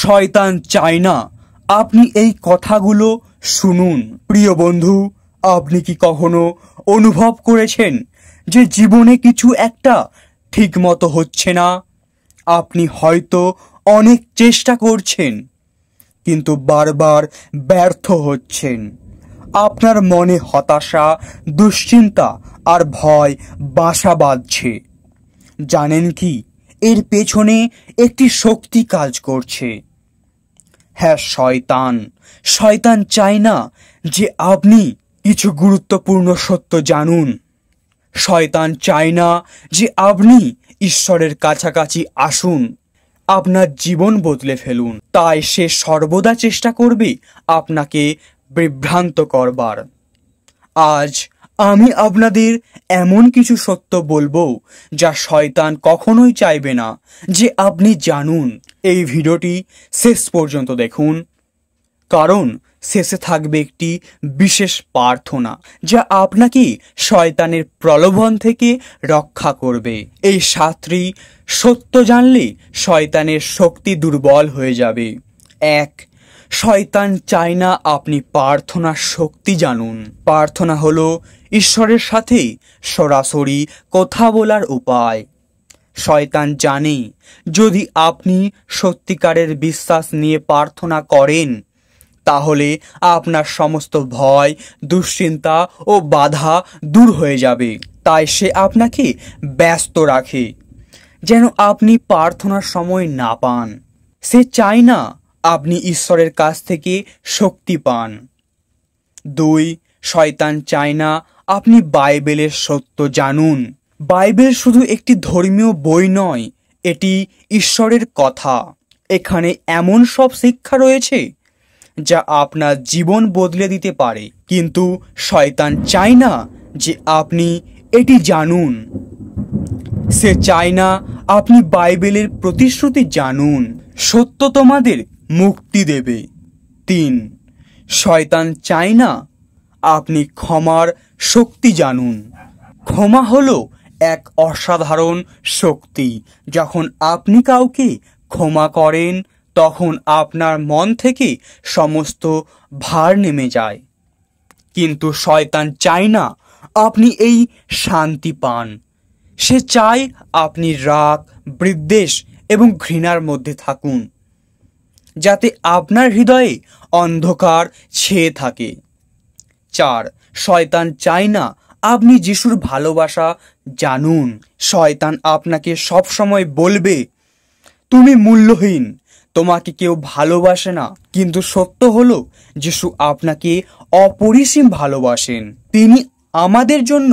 শয়তান চায় না আপনি এই কথাগুলো শুনুন। প্রিয় বন্ধু, আপনি কি কখনো অনুভব করেছেন যে জীবনে কিছু একটা ঠিক মতো হচ্ছে না? আপনি হয়তো অনেক চেষ্টা করছেন কিন্তু বারবার ব্যর্থ হচ্ছেন। আপনার মনে হতাশা, দুশ্চিন্তা আর ভয় বাসা বাঁধছে। জানেন কি, এর পেছনে একটি শক্তি কাজ করছে। হ্যাঁ, শয়তান চায় না যে আপনি কিছু গুরুত্বপূর্ণ সত্য জানুন। শয়তান চায় না যে আপনি ঈশ্বরের কাছাকাছি আসুন, আপনার জীবন বদলে ফেলুন। তাই সে সর্বদা চেষ্টা করবে আপনাকে বিভ্রান্ত করবার। আজ আমি আপনাদের এমন কিছু সত্য বলবো যা শয়তান কখনোই চাইবে না যে আপনি জানুন। এই ভিডিওটি শেষ পর্যন্ত দেখুন, কারণ শেষে থাকবে একটি বিশেষ প্রার্থনা যা আপনাকে শয়তানের প্রলোভন থেকে রক্ষা করবে। এই 7টি সত্য জানলে শয়তানের শক্তি দুর্বল হয়ে যাবে। 1. শয়তান চায় না আপনি প্রার্থনার শক্তি জানুন। প্রার্থনা হলো ঈশ্বরের সাথে সরাসরি কথা বলার উপায়। শয়তান জানে যদি আপনি সত্যিকারের বিশ্বাস নিয়ে প্রার্থনা করেন তাহলে আপনার সমস্ত ভয়, দুশ্চিন্তা ও বাধা দূর হয়ে যাবে। তাই সে আপনাকে ব্যস্ত রাখে যেন আপনি প্রার্থনার সময় না পান। সে চায় না আপনি ঈশ্বরের কাছ থেকে শক্তি পান। 2. শয়তান চায় না আপনি বাইবেলের সত্য জানুন। বাইবেল শুধু একটি ধর্মীয় বই নয়, এটি ঈশ্বরের কথা। এখানে এমন সব শিক্ষা রয়েছে যা আপনার জীবন বদলে দিতে পারে। কিন্তু শয়তান চায় না যে আপনি এটি জানুন। সে চায় না আপনি বাইবেলের প্রতিশ্রুতি জানুন। সত্য তোমাদের মুক্তি দেবে। 3. শয়তান চায় না আপনি ক্ষমার শক্তি জানুন। ক্ষমা হলো এক অসাধারণ শক্তি। যখন আপনি কাউকে ক্ষমা করেন তখন আপনার মন থেকে সমস্ত ভার নেমে যায়। কিন্তু শয়তান চায় না আপনি এই শান্তি পান। সে চায় আপনি রাগ, বিদ্বেষ এবং ঘৃণার মধ্যে থাকুন, যাতে আপনার হৃদয়ে অন্ধকার ছেয়ে থাকে। 4. শয়তান চায় না আপনি যিশুর ভালোবাসা জানুন। শয়তান আপনাকে সবসময় বলবে, তুমি মূল্যহীন, তোমাকে কেউ ভালোবাসে না। কিন্তু সত্য হলো যিশু আপনাকে অপরিসীম ভালোবাসেন। তিনি আমাদের জন্য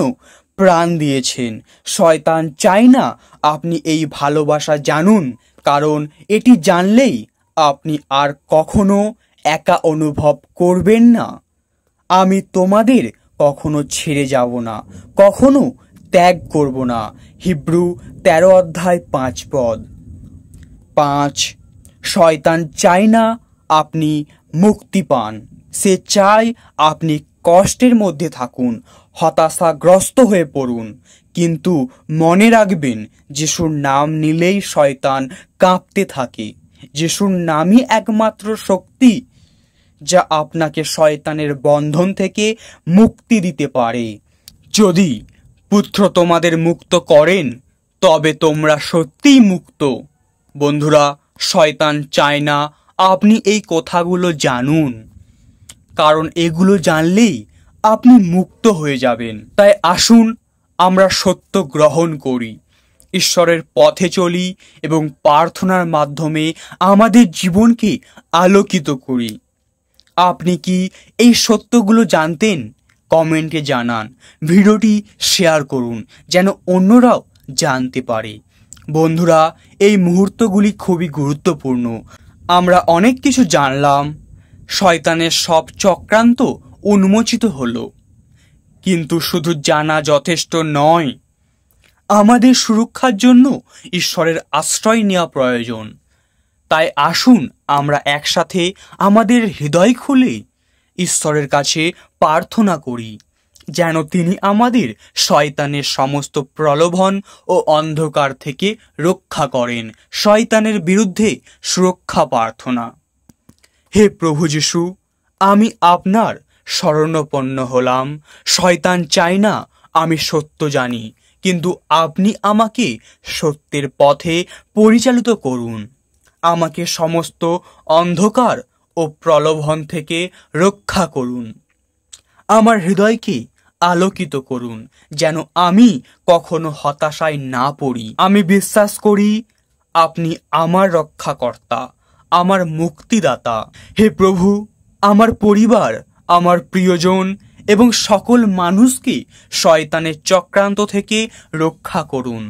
প্রাণ দিয়েছেন। শয়তান চায় না আপনি এই ভালোবাসা জানুন, কারণ এটি জানলেই আপনি আর কখনো একা অনুভব করবেন না। আমি তোমাদের কখনো ছেড়ে যাব না, কখনো ত্যাগ করব না। হিব্রু 13:5। 5. শয়তান চায় না আপনি মুক্তি পান। সে চায় আপনি কষ্টের মধ্যে থাকুন, হতাশাগ্রস্ত হয়ে পড়ুন। কিন্তু মনে রাখবেন, যিশুর নাম নিলেই শয়তান কাঁপতে থাকে। যিশুর নামই একমাত্র শক্তি যা আপনাকে শয়তানের বন্ধন থেকে মুক্তি দিতে পারে। যদি পুত্র তোমাদের মুক্ত করেন তবে তোমরা সত্যিই মুক্ত। বন্ধুরা, শয়তান চায় না আপনি এই কথাগুলো জানুন, কারণ এগুলো জানলেই আপনি মুক্ত হয়ে যাবেন। তাই আসুন আমরা সত্য গ্রহণ করি, ঈশ্বরের পথে চলি এবং প্রার্থনার মাধ্যমে আমাদের জীবনকে আলোকিত করি। আপনি কি এই সত্যগুলো জানতেন? কমেন্টে জানান। ভিডিওটি শেয়ার করুন যেন অন্যরাও জানতে পারে। বন্ধুরা, এই মুহূর্তগুলি খুবই গুরুত্বপূর্ণ। আমরা অনেক কিছু জানলাম, শয়তানের সব চক্রান্ত উন্মোচিত হলো, কিন্তু শুধু জানা যথেষ্ট নয়, আমাদের সুরক্ষার জন্য ঈশ্বরের আশ্রয় নেওয়া প্রয়োজন। তাই আসুন আমরা একসাথে আমাদের হৃদয় খুলে ঈশ্বরের কাছে প্রার্থনা করি। যেন তিনি আমাদের শয়তানের সমস্ত প্রলোভন ও অন্ধকার থেকে রক্ষা করেন। শয়তানের বিরুদ্ধে সুরক্ষা প্রার্থনা। হে প্রভু যিশু, আমি আপনার শরণাপন্ন হলাম। শয়তান চায় না আমি সত্য জানি, কিন্তু আপনি আমাকে সত্যের পথে পরিচালিত করুন। আমাকে সমস্ত অন্ধকার ও প্রলোভন থেকে রক্ষা করুন। আমার হৃদয়কে আলোকিত করুন, যেন আমি কখনো হতাশায় না পড়ি। আমি বিশ্বাস করি আপনি আমার রক্ষাকর্তা, আমার মুক্তিদাতা। হে প্রভু, আমার পরিবার, আমার প্রিয়জন এবং সকল মানুষকে শয়তানের চক্রান্ত থেকে রক্ষা করুন।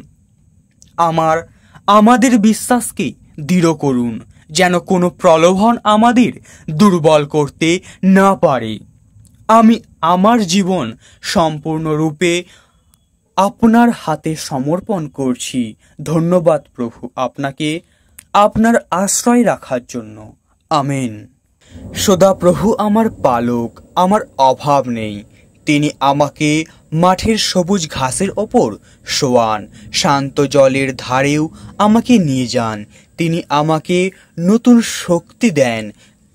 আমাদের বিশ্বাসকে দৃঢ় করুন, যেন কোনো প্রলোভন আমাদের দুর্বল করতে না পারে। আমি আমার জীবন সম্পূর্ণরূপে আপনার হাতে সমর্পণ করছি। ধন্যবাদ প্রভু আপনাকে আপনার আশ্রয় রাখার জন্য। আমেন। সদা প্রভু আমার পালক, আমার অভাব নেই। তিনি আমাকে মাঠের সবুজ ঘাসের ওপর শোয়ান, শান্ত জলের ধারেও আমাকে নিয়ে যান। তিনি আমাকে নতুন শক্তি দেন।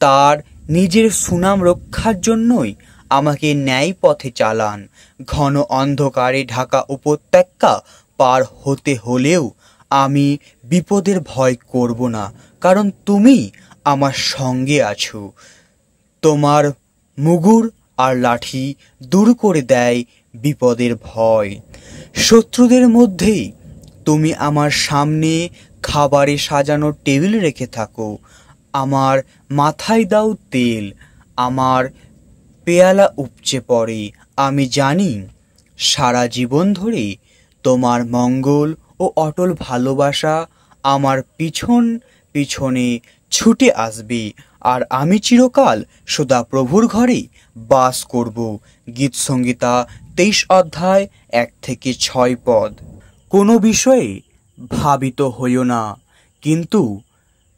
তার নিজের সুনাম রক্ষার জন্যই আমাকে ন্যায় পথে চালান। ঘন অন্ধকারে ঢাকা উপত্যকা পার হতে হলেও আমি বিপদের ভয় করব না, কারণ তুমি আমার সঙ্গে আছো। তোমার মুগুর আর লাঠি দূর করে দেয় বিপদের ভয়। শত্রুদের মধ্যেই তুমি আমার সামনে খাবারে সাজানো টেবিল রেখে থাকো। আমার মাথায় দাও তেল, আমার পেয়ালা উপচে পড়ে। আমি জানি সারা জীবন ধরে তোমার মঙ্গল ও অটল ভালোবাসা আমার পিছনে ছুটে আসবে, আর আমি চিরকাল সদা প্রভুর ঘরে বাস করব। গীত সংহিতা 23 অধ্যায় 1-6 পদ। কোনো বিষয়ে ভাবিত হইও না, কিন্তু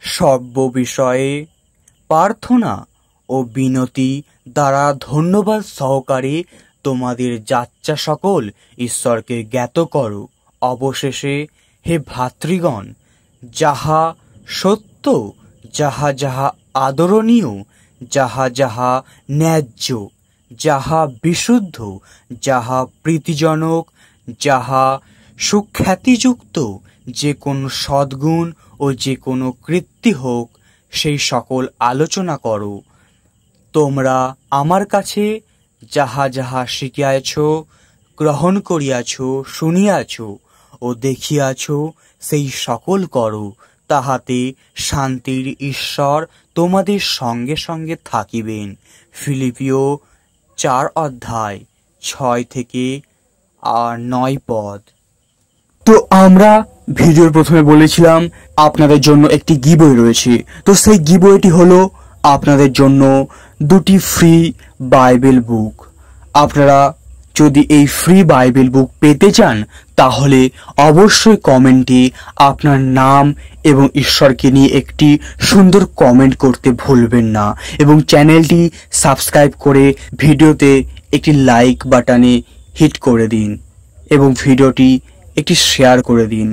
সর্ব বিষয়ে প্রার্থনা ও বিনতি দ্বারা ধন্যবাদ সহকারে তোমাদের যাচ্ছা সকল ঈশ্বরকে জ্ঞাত করো। অবশেষে হে ভাতৃগণ, যাহা সত্য, যাহা যাহা আদরণীয়, যাহা যাহা ন্যায্য, যাহা বিশুদ্ধ, যাহা প্রীতিজনক, যাহা সুখ্যাতিযুক্ত, যে কোনো সদ্গুণ ও যে কোনো কীর্তি হোক, সেই সকল আলোচনা করো। তোমরা আমার কাছে যাহা যাহা শিখিয়াছ, গ্রহণ করিয়াছ, শুনিয়াছ ও দেখিয়াছ, সেই সকল করো। তাহাতে শান্তির ঈশ্বর তোমাদের সঙ্গে সঙ্গে থাকিবেন। ফিলিপিও 4 অধ্যায় 6-9 পদ। তো আমরা ভিডিওর প্রথমে বলেছিলাম আপনাদের জন্য একটি গিভওয়ে রয়েছে। তো সেই গিভওয়েটি হলো আপনাদের জন্য 2টি ফ্রি বাইবেল বুক। আপনারা যদি এই ফ্রি বাইবেল বুক পেতে চান, তাহলে অবশ্যই কমেন্টে আপনার নাম এবং ঈশ্বরকে নিয়ে একটি সুন্দর কমেন্ট করতে ভুলবেন না, এবং চ্যানেলটি সাবস্ক্রাইব করে ভিডিওতে একটি লাইক বাটনে হিট করে দিন, এবং ভিডিওটি একটি শেয়ার করে দিন।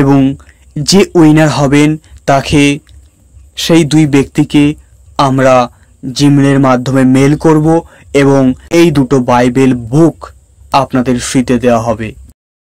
এবং যে উইনার হবেন তাকে, সেই 2 ব্যক্তিকে আমরা জিমেলের মাধ্যমে মেল করব, এবং এই 2টো বাইবেল বুক আপনাদের ফ্রিতে দেওয়া হবে।